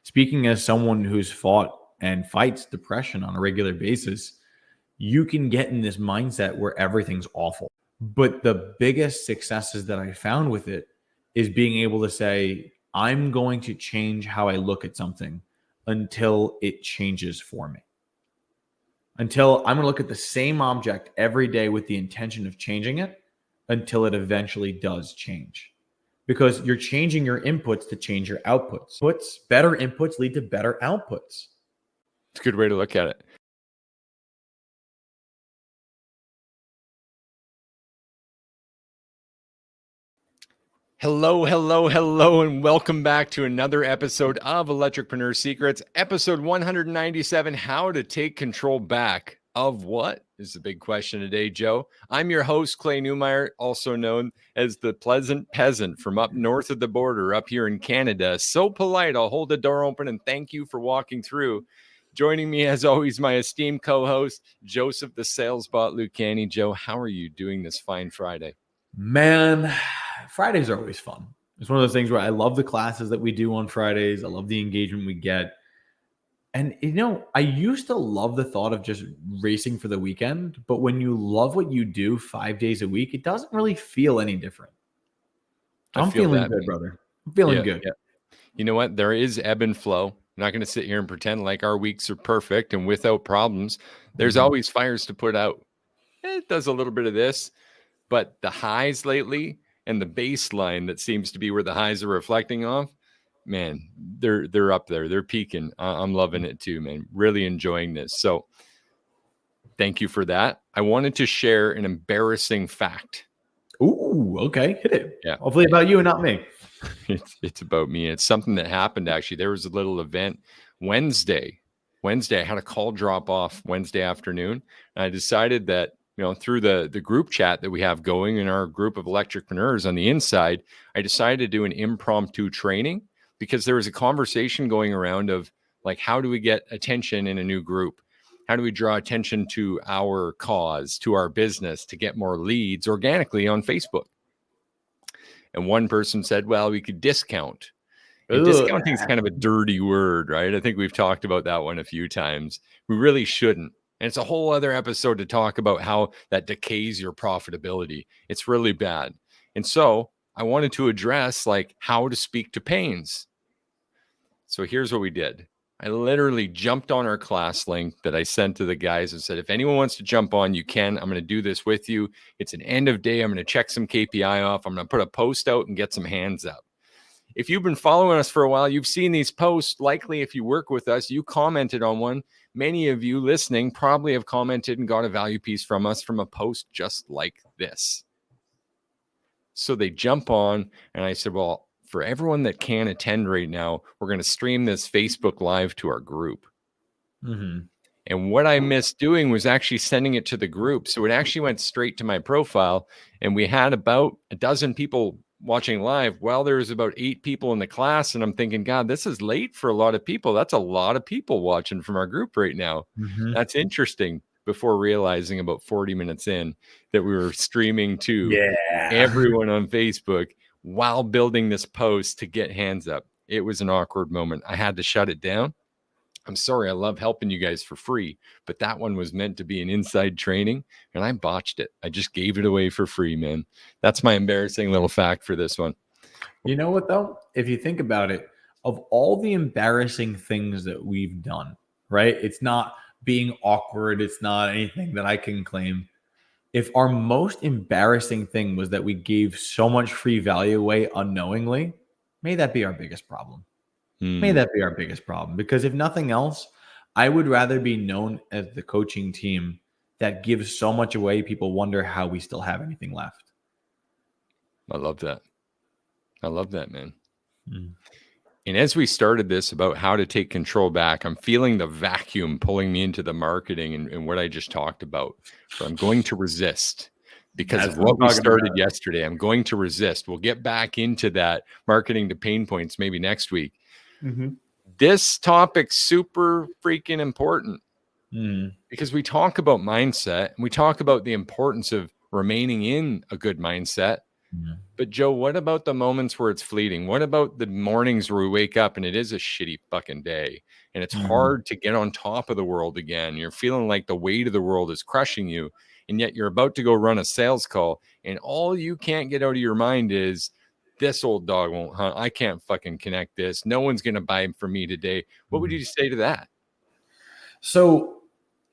speaking as someone who's fought and fights depression on a regular basis, you can get in this mindset where everything's awful. But the biggest successes that I found with it is being able to say, I'm going to change how I look at something until it changes for me. Until I'm going to look at the same object every day with the intention of changing it until it eventually does change. Because you're changing your inputs to change your outputs. Better inputs lead to better outputs. It's a good way to look at it. Hello, and welcome back to another episode of Electricpreneur Secrets, episode 197, How to Take Control Back of What is the big question today, Joe. I'm your host, Clay Newmeyer, also known as the Pleasant Peasant from up north of the border up here in Canada. So polite, I'll hold the door open and thank you for walking through. Joining me, as always, my esteemed co-host, Joseph the Salesbot Lucani. Joe, how are you doing this fine Friday? Man, Fridays are always fun. It's one of those things where I love the classes that we do on Fridays. I love the engagement we get. And, I used to love the thought of just racing for the weekend. But when you love what you do 5 days a week, it doesn't really feel any different. I'm feeling good, brother. I'm feeling good. Yeah. You know what? There is ebb and flow. I'm not going to sit here and pretend like our weeks are perfect and without problems. There's always fires to put out. It does a little bit of this. But the highs lately and the baseline that seems to be where the highs are reflecting off, man, they're up there. They're peaking. I'm loving it too, man. Really enjoying this. So thank you for that. I wanted to share an embarrassing fact. Ooh, okay. Hit it. Yeah. Hopefully about you and not me. It's about me. It's something that happened, actually. There was a little event Wednesday. I had a call drop off Wednesday afternoon. And I decided that, through the group chat that we have going in our group of electricpreneurs on the inside, I decided to do an impromptu training because there was a conversation going around of like, how do we get attention in a new group? How do we draw attention to our cause, to our business, to get more leads organically on Facebook? And one person said, well, we could discount. And discounting is kind of a dirty word, right? I think we've talked about that one a few times. We really shouldn't. And it's a whole other episode to talk about how that decays your profitability. It's really bad. And so I wanted to address like how to speak to pains. So here's what we did. I literally jumped on our class link that I sent to the guys and said, if anyone wants to jump on, you can. I'm going to do this with you. It's an end of day. I'm going to check some KPI off. I'm going to put a post out and get some hands up. If you've been following us for a while, you've seen these posts. Likely, if you work with us, you commented on one. Many of you listening probably have commented and got a value piece from us from a post just like this. So they jump on, and I said, well, for everyone that can attend right now, we're going to stream this Facebook Live to our group. And what I missed doing was actually sending it to the group. So it actually went straight to my profile, and we had about a dozen people watching live. Well, there was about 8 people in the class, and I'm thinking, God, this is late for a lot of people. That's a lot of people watching from our group right now. That's interesting. Before realizing about 40 minutes in that we were streaming to everyone on Facebook while building this post to get hands up. It was an awkward moment. I had to shut it down. I'm sorry. I love helping you guys for free, but that one was meant to be an inside training and I botched it. I just gave it away for free, man. That's my embarrassing little fact for this one. You know what, though? If you think about it, of all the embarrassing things that we've done, right? It's not being awkward. It's not anything that I can claim. If our most embarrassing thing was that we gave so much free value away unknowingly, may that be our biggest problem. May that be our biggest problem. Because if nothing else, I would rather be known as the coaching team that gives so much away, people wonder how we still have anything left. I love that. I love that, man. And as we started this about how to take control back, I'm feeling the vacuum pulling me into the marketing and what I just talked about. So I'm going to resist because of what we started yesterday. I'm going to resist. We'll get back into that marketing to pain points maybe next week. This topic's super freaking important because we talk about mindset and we talk about the importance of remaining in a good mindset. Yeah. But Joe, what about the moments where it's fleeting? What about the mornings where we wake up and it is a shitty fucking day and it's Mhm. hard to get on top of the world again? You're feeling like the weight of the world is crushing you, and yet you're about to go run a sales call, and all you can't get out of your mind is this old dog won't hunt. I can't fucking connect this. No one's going to buy him from me today. What would Mhm. you say to that? So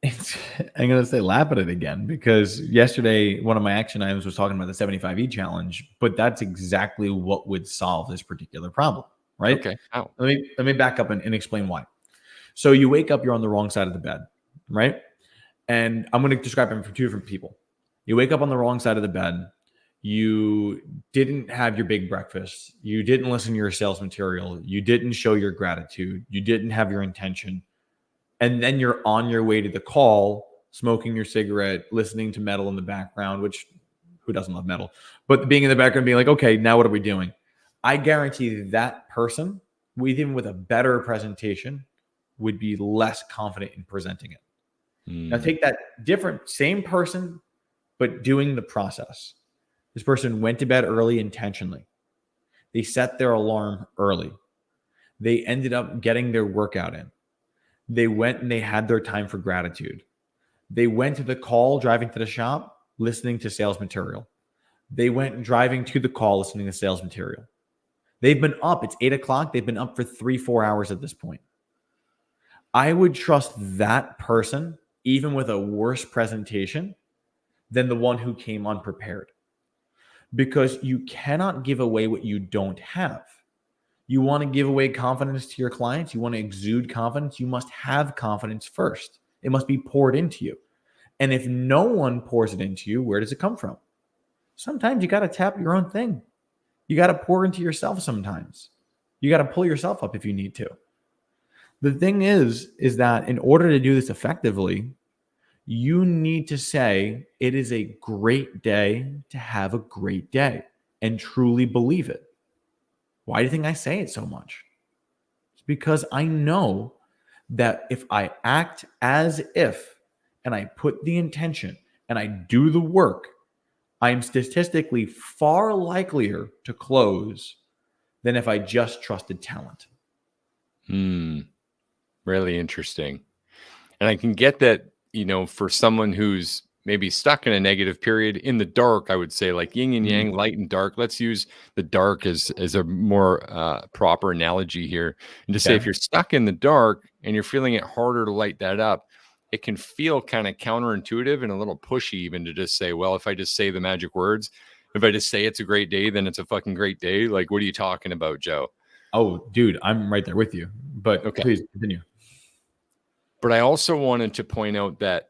I'm going to say laugh at it again because yesterday, one of my action items was talking about the 75E challenge, but that's exactly what would solve this particular problem, right? Okay. How? Let me back up and explain why. So you wake up, you're on the wrong side of the bed, right? And I'm going to describe them for two different people. You wake up on the wrong side of the bed. You didn't have your big breakfast. You didn't listen to your sales material. You didn't show your gratitude. You didn't have your intention. And then you're on your way to the call, smoking your cigarette, listening to metal in the background, which who doesn't love metal? But being in the background, being like, okay, now what are we doing? I guarantee that person, even with a better presentation, would be less confident in presenting it. Now Hmm. take that different, same person, but doing the process. This person went to bed early intentionally. They set their alarm early. They ended up getting their workout in. They went and they had their time for gratitude. They went to the call, driving to the shop, listening to sales material. They went driving to the call, listening to sales material. They've been up. It's 8 o'clock. They've been up for 3, 4 hours at this point. I would trust that person, even with a worse presentation, than the one who came unprepared. Because you cannot give away what you don't have. You want to give away confidence to your clients, you want to exude confidence, you must have confidence first. It must be poured into you. And if no one pours it into you, where does it come from? Sometimes you got to tap your own thing. You got to pour into yourself sometimes. You got to pull yourself up if you need to. The thing is that in order to do this effectively, you need to say it is a great day to have a great day and truly believe it. Why do you think I say it so much? It's because I know that if I act as if and I put the intention and I do the work, I'm statistically far likelier to close than if I just trusted talent. Hmm. Really interesting. And I can get that, for someone who's maybe stuck in a negative period in the dark, I would say like yin and Mm, yang, light and dark. Let's use the dark as a more proper analogy here. And to say if okay. you're stuck in the dark and you're feeling it harder to light that up, it can feel kind of counterintuitive and a little pushy even to just say, well, if I just say the magic words, if I just say it's a great day, then it's a fucking great day. Like, what are you talking about, Joe? Oh, dude, I'm right there with you. But Okay. please continue. But I also wanted to point out that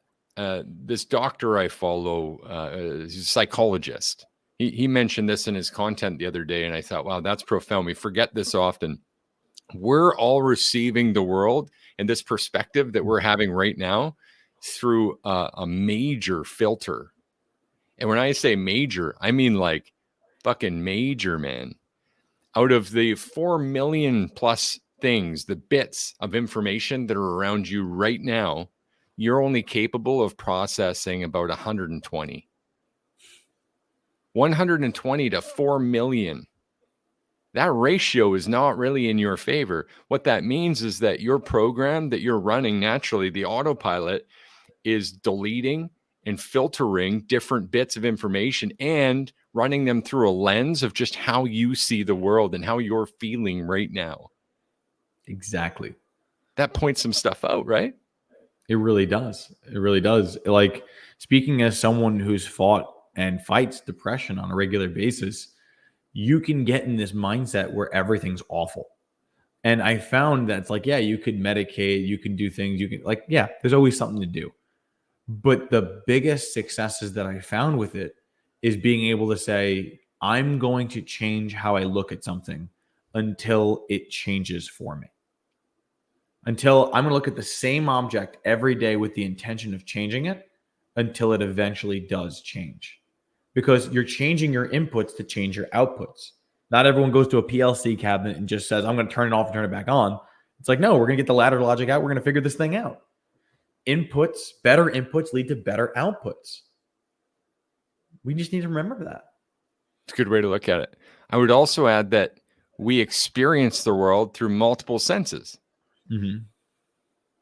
this doctor I follow, he's a psychologist. He mentioned this in his content the other day, and I thought, wow, that's profound. We forget this often. We're all receiving the world and this perspective that we're having right now through a major filter. And when I say major, I mean like fucking major, man. Out of the 4 million plus things, the bits of information that are around you right now, you're only capable of processing about 120. 120 to 4 million. That ratio is not really in your favor. What that means is that your program that you're running naturally, the autopilot, is deleting and filtering different bits of information and running them through a lens of just how you see the world and how you're feeling right now. Exactly. That points some stuff out, right? It really does. It really does. Like speaking as someone who's fought and fights depression on a regular basis, you can get in this mindset where everything's awful. And I found that it's like, yeah, you could medicate, you can do things, you can like, yeah, there's always something to do. But the biggest successes that I found with it is being able to say, I'm going to change how I look at something until it changes for me. Until I'm going to look at the same object every day with the intention of changing it until it eventually does change. Because you're changing your inputs to change your outputs. Not everyone goes to a PLC cabinet and just says, I'm going to turn it off and turn it back on. It's like, no, we're going to get the ladder logic out. We're going to figure this thing out. Better inputs lead to better outputs. We just need to remember that. It's a good way to look at it. I would also add that we experience the world through multiple senses,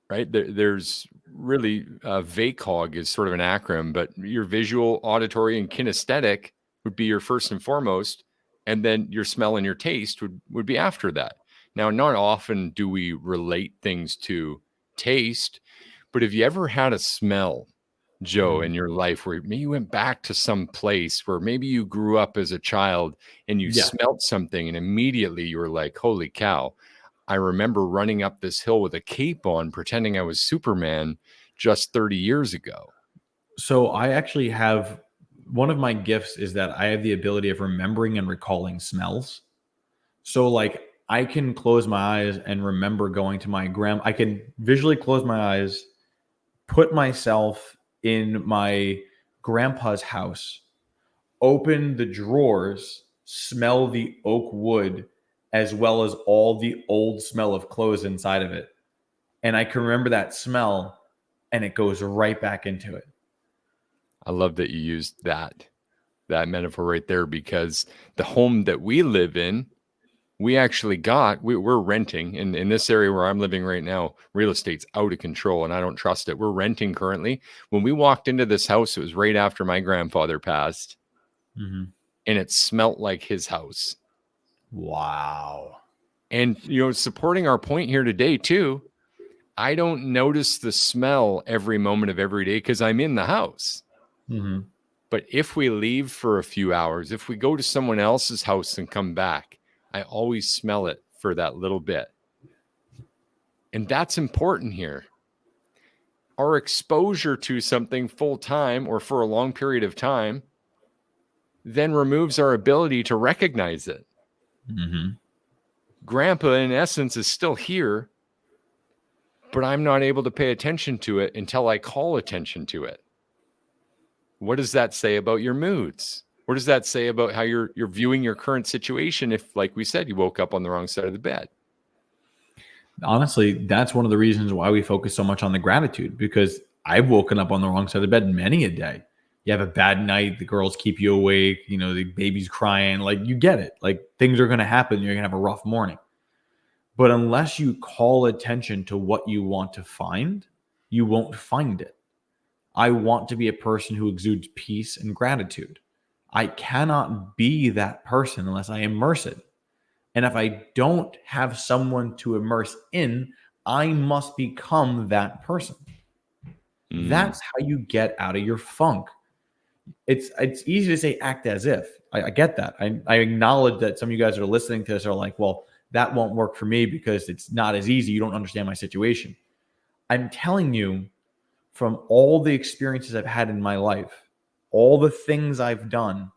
right? There's really VACOG is sort of an acronym, but your visual, auditory, and kinesthetic would be your first and foremost, and then your smell and your taste would be after that. Now, not often do we relate things to taste, but have you ever had a smell, Joe, in your life where maybe you went back to some place where maybe you grew up as a child and you Yeah. smelt something and immediately you were like, holy cow, I remember running up this hill with a cape on, pretending I was Superman just 30 years ago. So I actually have, one of my gifts is that I have the ability of remembering and recalling smells. So like I can close my eyes and remember going to my I can visually close my eyes, put myself in my grandpa's house, open the drawers, smell the oak wood, as well as all the old smell of clothes inside of it. And I can remember that smell and it goes right back into it. I love that you used that metaphor right there, because the home that we live in, we actually we're renting in this area where I'm living right now. Real estate's out of control and I don't trust it. We're renting currently. When we walked into this house, it was right after my grandfather passed, and it smelt like his house. Wow. And, supporting our point here today too, I don't notice the smell every moment of every day because I'm in the house. But if we leave for a few hours, if we go to someone else's house and come back, I always smell it for that little bit. And that's important here. Our exposure to something full time or for a long period of time then removes our ability to recognize it. Grandpa, in essence, is still here, but I'm not able to pay attention to it until I call attention to it. What does that say about your moods? What does that say about how you're viewing your current situation if, like we said, you woke up on the wrong side of the bed? Honestly, that's one of the reasons why we focus so much on the gratitude, because I've woken up on the wrong side of bed many a day. You have a bad night, the girls keep you awake, the baby's crying, like you get it. Like things are going to happen. You're going to have a rough morning. But unless you call attention to what you want to find, you won't find it. I want to be a person who exudes peace and gratitude. I cannot be that person unless I immerse it. And if I don't have someone to immerse in, I must become that person. That's how you get out of your funk. It's easy to say act as if. I get that. I acknowledge that some of you guys that are listening to this are like, well, that won't work for me because it's not as easy. You don't understand my situation. I'm telling you, from all the experiences I've had in my life, all the things I've done,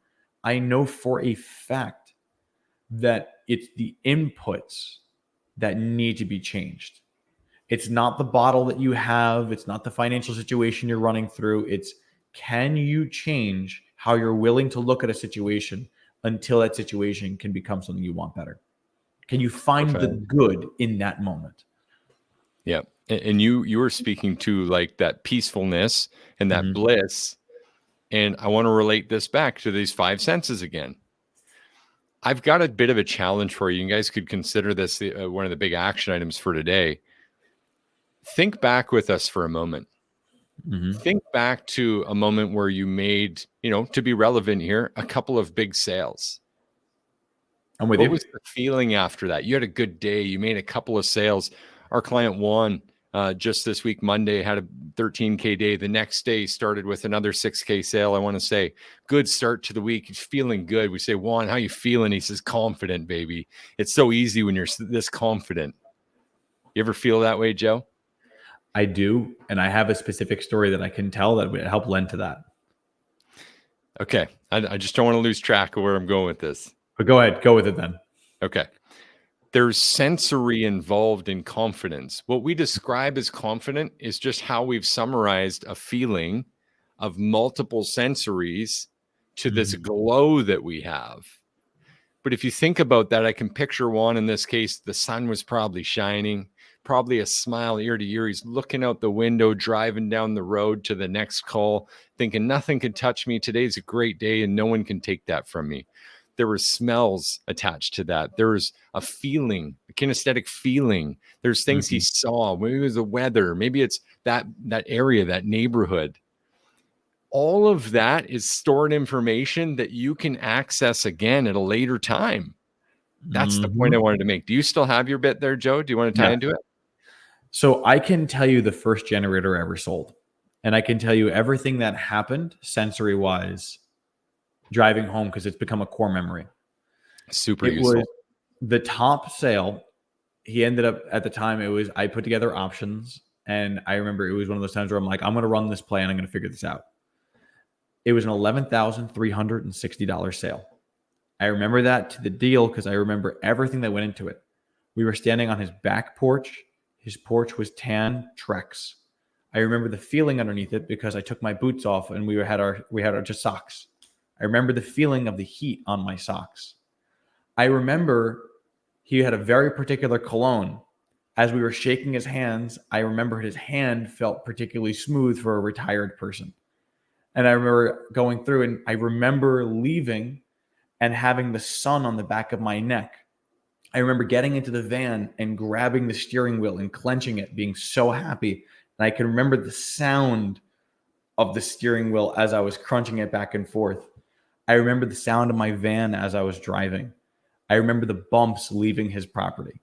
I know for a fact that it's the inputs that need to be changed. It's not the bottle that you have. It's not the financial situation you're running through. It's, can you change how you're willing to look at a situation until that situation can become something you want better? Can you find the good in that moment? Yeah. And you were speaking to like that peacefulness and that bliss. And I want to relate this back to these 5 senses again. I've got a bit of a challenge for you. You guys could consider this one of the big action items for today. Think back with us for a moment. Think back to a moment where you made, to be relevant here, a couple of big sales. I'm with you. What was the feeling after that? You had a good day. You made a couple of sales. Our client won just this week, Monday, had a 13K day. The next day started with another 6K sale. I want to say good start to the week. He's feeling good. We say, Juan, how you feeling? He says, confident, baby. It's so easy when you're this confident. You ever feel that way, Joe? I do. And I have a specific story that I can tell that would help lend to that. Okay. I just don't want to lose track of where I'm going with this. But go ahead. Go with it then. Okay. There's sensory involved in confidence. What we describe as confident is just how we've summarized a feeling of multiple sensories to this glow that we have. But if you think about that, I can picture Juan in this case. The sun was probably shining, probably a smile ear to ear. He's looking out the window, driving down the road to the next call, thinking nothing can touch me. Today's a great day and no one can take that from me. there were smells attached to that. There was a feeling, a kinesthetic feeling. There's things he saw. Maybe it was the weather. Maybe it's that area, that neighborhood. All of that is stored information that you can access again at a later time. That's the point I wanted to make. Do you still have your bit there, Joe? Do you want to tie into it? So I can tell you the first generator I ever sold. And I can tell you everything that happened sensory wise driving home, because it's become a core memory. Super useful. Was the top sale. He ended up, at the time, I put together options. And I remember it was one of those times where I'm like, I'm going to run this play and I'm going to figure this out. It was an $11,360 sale. I remember that to the deal because I remember everything that went into it. We were standing on his back porch. His porch was tan Trex. I remember the feeling underneath it because I took my boots off and we had our just socks. I remember the feeling of the heat on my socks. I remember he had a very particular cologne. As we were shaking his hands, I remember his hand felt particularly smooth for a retired person. And I remember going through, and I remember leaving and having the sun on the back of my neck. I remember getting into the van and grabbing the steering wheel and clenching it, being so happy. And I can remember the sound of the steering wheel as I was crunching it back and forth. I remember the sound of my van as I was driving. I remember the bumps leaving his property.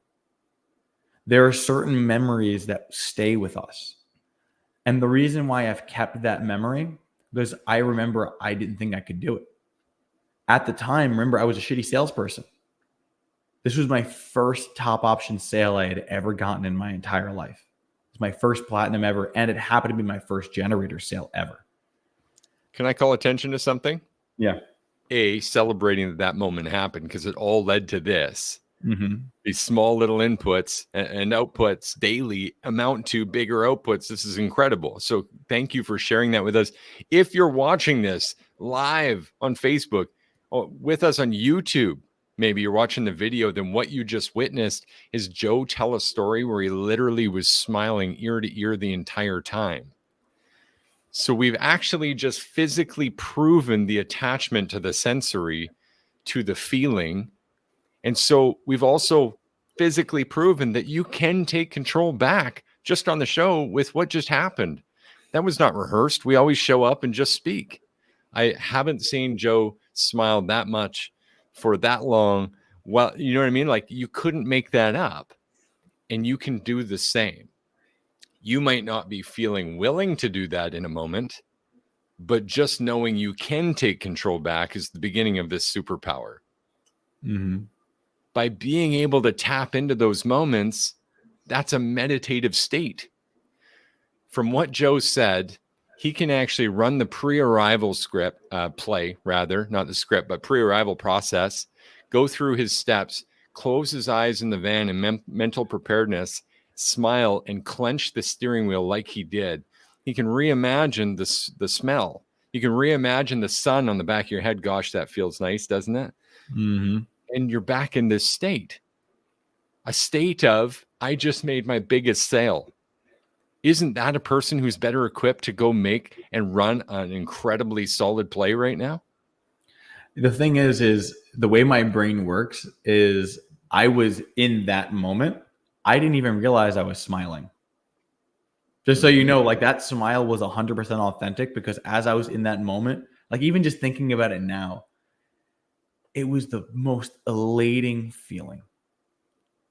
There are certain memories that stay with us. And the reason why I've kept that memory, because I remember I didn't think I could do it. At the time, remember, I was a shitty salesperson. This was my first top option sale I had ever gotten in my entire life. It's my first platinum ever, and it happened to be my first generator sale ever. Can I call attention to something? Yeah. Celebrating that moment happened because it all led to this. These small little inputs and outputs daily amount to bigger outputs. This is incredible. So thank you for sharing that with us. If you're watching this live on Facebook, with us on YouTube, maybe you're watching the video, then what you just witnessed is Joe tell a story where he literally was smiling ear to ear the entire time. So we've actually just physically proven the attachment to the sensory, to the feeling. And so we've also physically proven that you can take control back just on the show with what just happened. That was not rehearsed. We always show up and just speak. I haven't seen Joe smile that much for that long. Well, you know what I mean? Like, you couldn't make that up, and you can do the same. You might not be feeling willing to do that in a moment, but just knowing you can take control back is the beginning of this superpower. By being able to tap into those moments, that's a meditative state. From what Joe said, he can actually run the pre-arrival play, not the script, but pre-arrival process, go through his steps, close his eyes in the van in mental preparedness, smile, and clench the steering wheel like he did. He can reimagine the smell. You can reimagine the sun on the back of your head. Gosh, that feels nice, doesn't it? And you're back in this state. A state of, I just made my biggest sale. Isn't that a person who's better equipped to go make and run an incredibly solid play right now? The thing is the way my brain works is I was in that moment. I didn't even realize I was smiling. Just so you know, like, that smile was 100% authentic, because as I was in that moment, like, even just thinking about it now, it was the most elating feeling.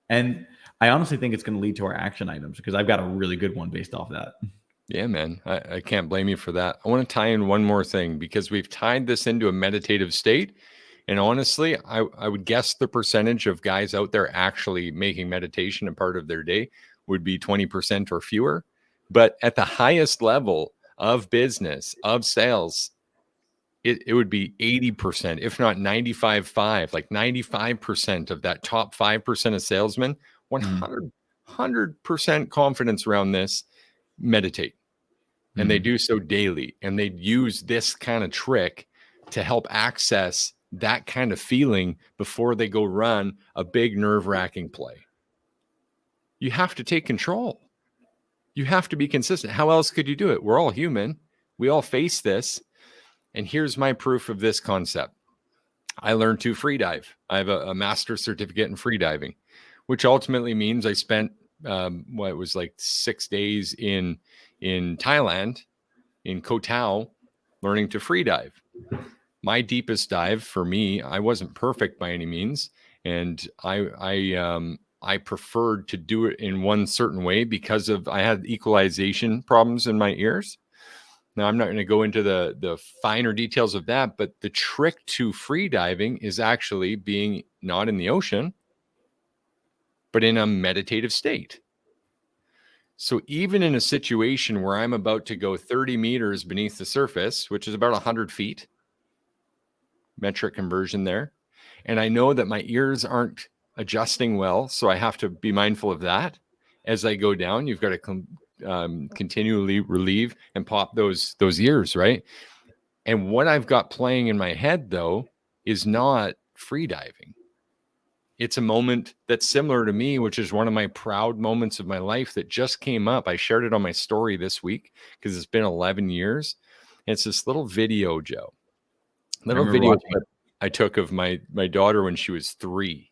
And I honestly think it's going to lead to our action items, because I've got a really good one based off that. Yeah, man. I can't blame you for that. I want to tie in one more thing, because we've tied this into a meditative state. And honestly, I would guess the percentage of guys out there actually making meditation a part of their day would be 20% or fewer. But at the highest level of business, of sales, it would be 80%, if not 95.5, like 95% of that top 5% of salesmen, 100% confidence around this, meditate. And they do so daily. And they use this kind of trick to help access that kind of feeling before they go run a big nerve-wracking play. You have to take control. You have to be consistent. How else could you do it? We're all human. We all face this. And here's my proof of this concept. I learned to free dive. I have a master's certificate in free diving, which ultimately means I spent what it was like 6 days in Thailand, in Koh Tao, learning to free dive. My deepest dive for me, I wasn't perfect by any means, and I preferred to do it in one certain way because of I had equalization problems in my ears. Now, I'm not going to go into the finer details of that, but the trick to free diving is actually being not in the ocean, but in a meditative state. So even in a situation where I'm about to go 30 meters beneath the surface, which is about 100 feet, metric conversion there, and I know that my ears aren't adjusting well, so I have to be mindful of that. As I go down, you've got to continually relieve and pop those ears, right? And what I've got playing in my head, though, is not free diving. It's a moment that's similar to me, which is one of my proud moments of my life that just came up. I shared it on my story this week because it's been 11 years. And it's this little video, Joe. Little video clip I took of my daughter when she was 3.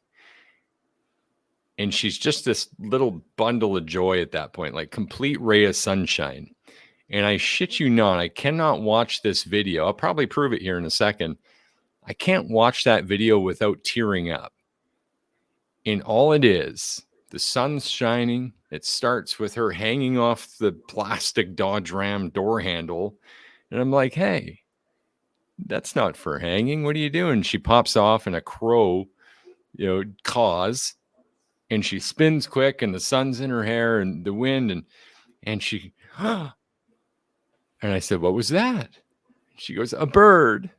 And she's just this little bundle of joy at that point, like complete ray of sunshine. And I shit you not, I cannot watch this video. I'll probably prove it here in a second. I can't watch that video without tearing up. And all it is, the sun's shining. It starts with her hanging off the plastic Dodge Ram door handle. And I'm like, hey, that's not for hanging. What are you doing? She pops off and a crow, caws. And she spins quick and the sun's in her hair and the wind. And she, and I said, what was that? She goes, a bird.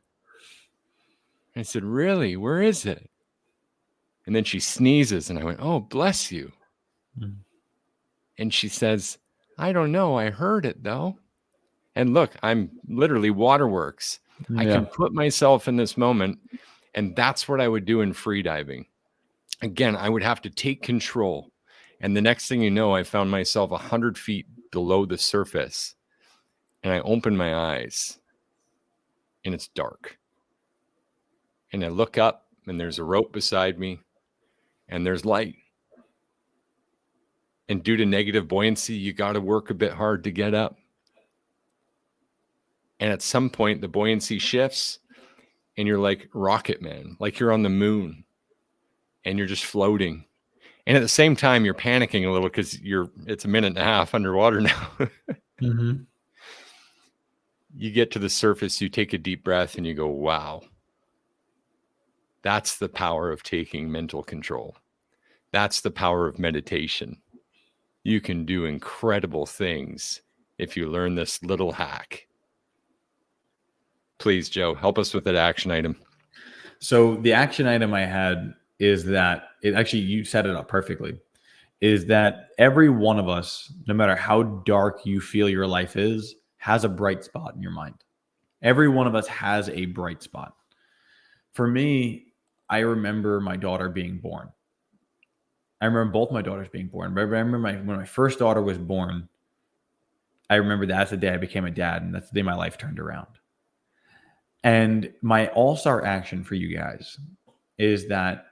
I said, really? Where is it? And then she sneezes and I went, oh, bless you. Mm. And she says, I don't know. I heard it though. And look, I'm literally waterworks. Yeah. I can put myself in this moment. And that's what I would do in free diving. Again, I would have to take control. And the next thing you know, I found myself 100 feet below the surface. And I open my eyes and it's dark. And I look up and there's a rope beside me. And there's light. And due to negative buoyancy, you got to work a bit hard to get up. And at some point, the buoyancy shifts and you're like Rocket Man, like you're on the moon and you're just floating. And at the same time, you're panicking a little because it's a minute and a half underwater now. Mm-hmm. You get to the surface, you take a deep breath and you go, wow. That's the power of taking mental control. That's the power of meditation. You can do incredible things if you learn this little hack. Please, Joe, help us with that action item. So the action item I had is that you set it up perfectly, is that every one of us, no matter how dark you feel your life is, has a bright spot in your mind. Every one of us has a bright spot. For me, I remember my daughter being born. I remember both my daughters being born. But I remember when my first daughter was born, I remember that's the day I became a dad, and that's the day my life turned around. And my all-star action for you guys is that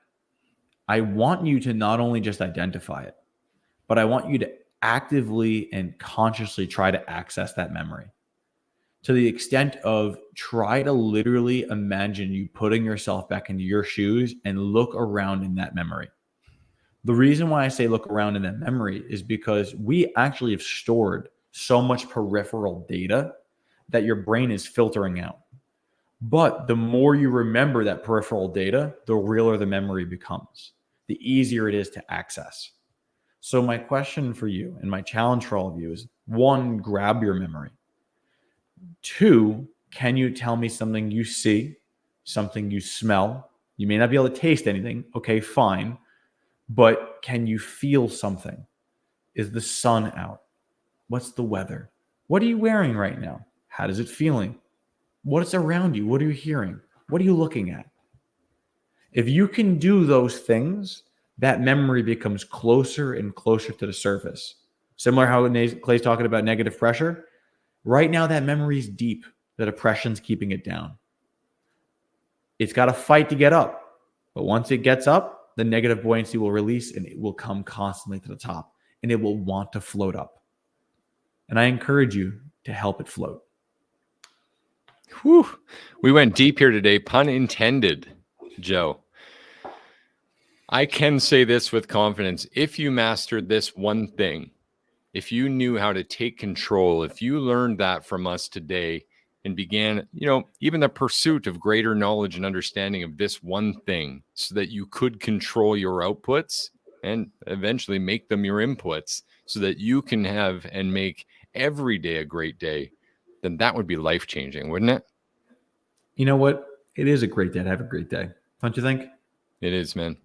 I want you to not only just identify it, but I want you to actively and consciously try to access that memory. To the extent of try to literally imagine you putting yourself back into your shoes and look around in that memory. The reason why I say look around in that memory is because we actually have stored so much peripheral data that your brain is filtering out. But the more you remember that peripheral data, the realer the memory becomes, the easier it is to access. So my question for you and my challenge for all of you is, 1, grab your memory. 2, can you tell me something you see, something you smell? You may not be able to taste anything. Okay, fine. But can you feel something? Is the sun out? What's the weather? What are you wearing right now? How does it feeling? What is around you? What are you hearing? What are you looking at? If you can do those things, that memory becomes closer and closer to the surface. Similar how Clay's talking about negative pressure. Right now, that memory is deep. The depression's keeping it down. It's got to fight to get up. But once it gets up, the negative buoyancy will release and it will come constantly to the top and it will want to float up. And I encourage you to help it float. Whew. We went deep here today, pun intended, Joe. I can say this with confidence. If you mastered this one thing, if you knew how to take control, if you learned that from us today and began, even the pursuit of greater knowledge and understanding of this one thing so that you could control your outputs and eventually make them your inputs so that you can have and make every day a great day, then that would be life-changing, wouldn't it? You know what? It is a great day to have a great day. Don't you think? It is, man.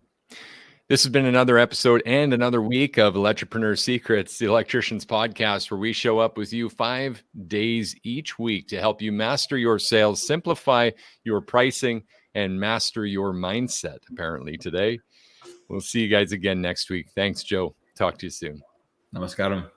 This has been another episode and another week of Electripreneur Secrets, the Electrician's podcast, where we show up with you 5 days each week to help you master your sales, simplify your pricing, and master your mindset, apparently, today. We'll see you guys again next week. Thanks, Joe. Talk to you soon. Namaskaram.